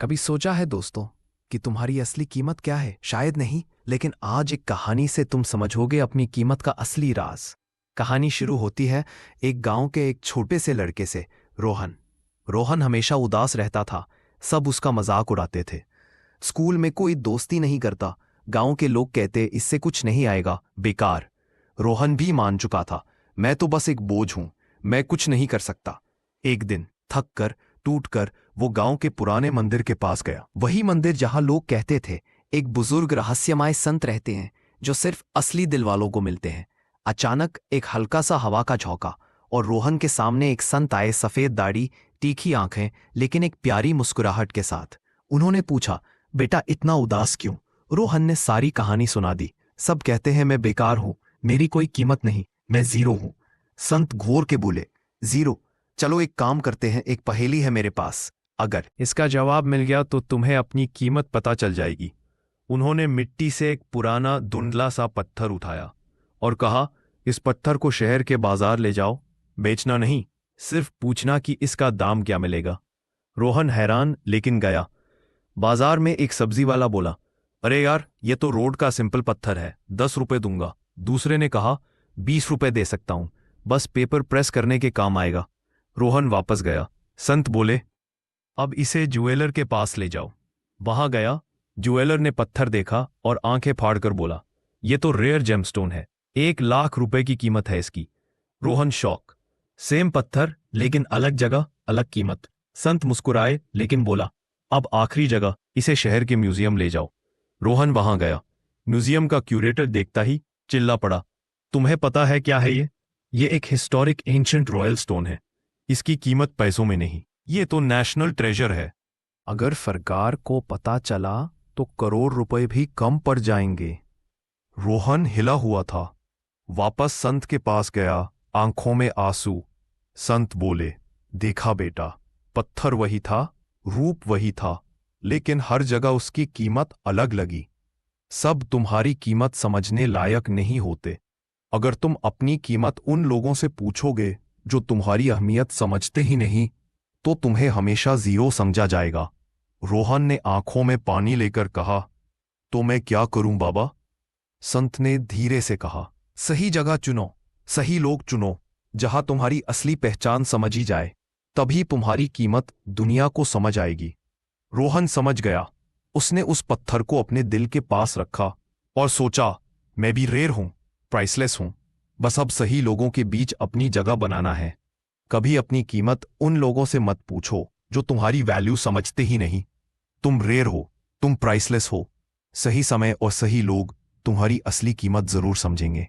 कभी सोचा है दोस्तों कि तुम्हारी असली कीमत क्या है? शायद नहीं, लेकिन आज एक कहानी से तुम समझोगे अपनी कीमत का असली राज। कहानी शुरू होती है एक गांव के एक छोटे से लड़के से, रोहन। रोहन हमेशा उदास रहता था। सब उसका मजाक उड़ाते थे। स्कूल में कोई दोस्ती नहीं करता। गांव के लोग कहते इससे कुछ नहीं आएगा, बेकार। रोहन भी मान चुका था, मैं तो बस एक बोझ हूं, मैं कुछ नहीं कर सकता। एक दिन थक कर, टूट कर, वो गांव के पुराने मंदिर के पास गया। वही मंदिर जहां लोग कहते थे एक बुजुर्ग रहस्यमय संत रहते हैं जो सिर्फ असली दिल वालों को मिलते हैं। अचानक एक हल्का सा हवा का झोंका और रोहन के सामने एक संत आए, सफेद दाढ़ी, तीखी आंखें, लेकिन एक प्यारी मुस्कुराहट के साथ। उन्होंने पूछा, बेटा इतना उदास क्यों? रोहन ने सारी कहानी सुना दी। सब कहते हैं मैं बेकार हूं, मेरी कोई कीमत नहीं, मैं जीरो हूं। संत घोर के बोले, जीरो? चलो एक काम करते हैं, एक पहेली है मेरे पास, अगर इसका जवाब मिल गया तो तुम्हें अपनी कीमत पता चल जाएगी। उन्होंने मिट्टी से एक पुराना धुंधला सा पत्थर उठाया और कहा, इस पत्थर को शहर के बाजार ले जाओ, बेचना नहीं, सिर्फ पूछना कि इसका दाम क्या मिलेगा। रोहन हैरान लेकिन गया। बाजार में एक सब्जी वाला बोला, अरे यार, ये तो रोड का सिंपल पत्थर है, 10 रुपए दूंगा। दूसरे ने कहा, 20 रुपए दे सकता हूं, बस पेपर प्रेस करने के काम आएगा। रोहन वापस गया। संत बोले, अब इसे ज्वेलर के पास ले जाओ। वहां गया। ज्वेलर ने पत्थर देखा और आंखें फाड़कर बोला, ये तो रेयर जेमस्टोन है, 1 लाख रुपए की कीमत है इसकी। रोहन शौक, सेम पत्थर लेकिन अलग जगह, अलग कीमत। संत मुस्कुराए लेकिन बोला, अब आखिरी जगह, इसे शहर के म्यूजियम ले जाओ। रोहन वहां गया। म्यूजियम का क्यूरेटर देखता ही चिल्ला पड़ा, तुम्हें पता है क्या है ये? ये एक हिस्टोरिक एंशिएंट रॉयल स्टोन है। इसकी कीमत पैसों में नहीं, ये तो नेशनल ट्रेजर है। अगर सरकार को पता चला तो करोड़ रुपए भी कम पड़ जाएंगे। रोहन हिला हुआ था। वापस संत के पास गया, आंखों में आंसू। संत बोले, देखा बेटा, पत्थर वही था, रूप वही था, लेकिन हर जगह उसकी कीमत अलग लगी। सब तुम्हारी कीमत समझने लायक नहीं होते। अगर तुम अपनी कीमत उन लोगों से पूछोगे जो तुम्हारी अहमियत समझते ही नहीं, तो तुम्हें हमेशा जीरो समझा जाएगा। रोहन ने आंखों में पानी लेकर कहा, तो मैं क्या करूं बाबा? संत ने धीरे से कहा, सही जगह चुनो, सही लोग चुनो, जहां तुम्हारी असली पहचान समझी जाए, तभी तुम्हारी कीमत दुनिया को समझ आएगी। रोहन समझ गया। उसने उस पत्थर को अपने दिल के पास रखा और सोचा, मैं भी रेयर हूं, प्राइसलेस हूं, बस अब सही लोगों के बीच अपनी जगह बनाना है। कभी अपनी कीमत उन लोगों से मत पूछो जो तुम्हारी वैल्यू समझते ही नहीं। तुम रेयर हो, तुम प्राइसलेस हो। सही समय और सही लोग तुम्हारी असली कीमत जरूर समझेंगे।